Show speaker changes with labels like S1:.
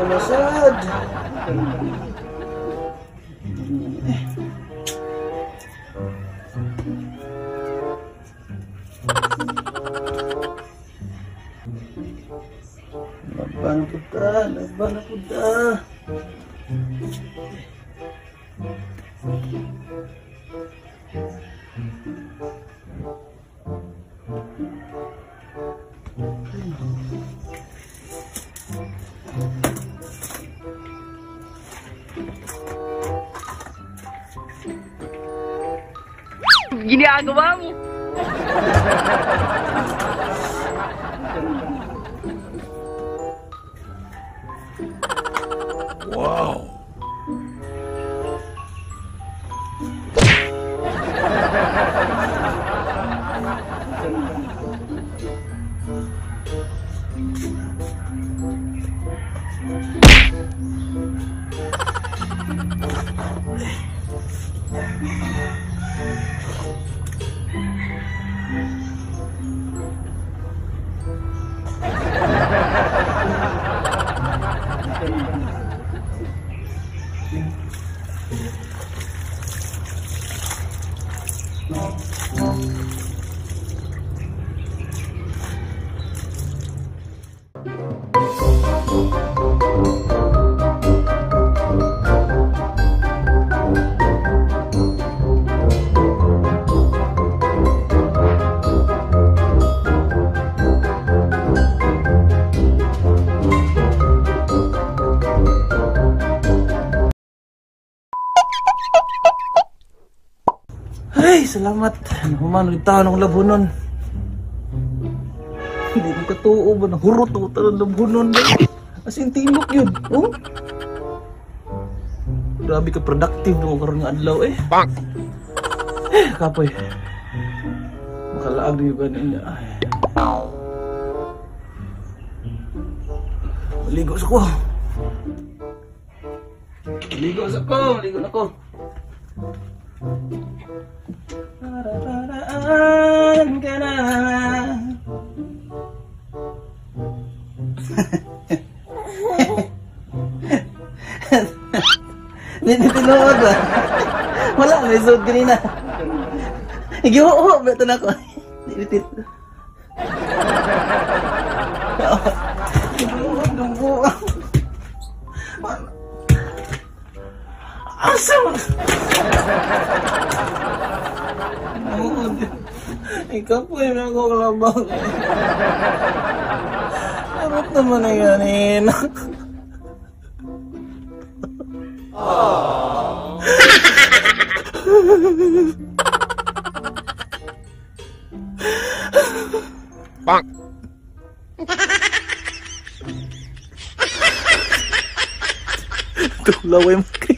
S1: Masad. Laban na punta.
S2: Ginagawa mo.
S1: Wow. Ay, salamat. Humano yung tanong labunon. Hindi mo katuo ba? Nahurot ako tanong labunon. As in, timok yun. Oh? Grabe ka productive na karoon ng adlaw eh. Bang! Kapoy. Makalaag din ba niya? Maligo sa ko. Maligo na ko. Paraan ka na. Hindi tinuod ba? Wala, may suot kanina. Igiho, beto na ko. Hindi tinuod ng buwa. Asam! Ikaw po yun ako kalabang. Narot naman na yanin.
S3: Bang!
S1: Tulaway mo kayo.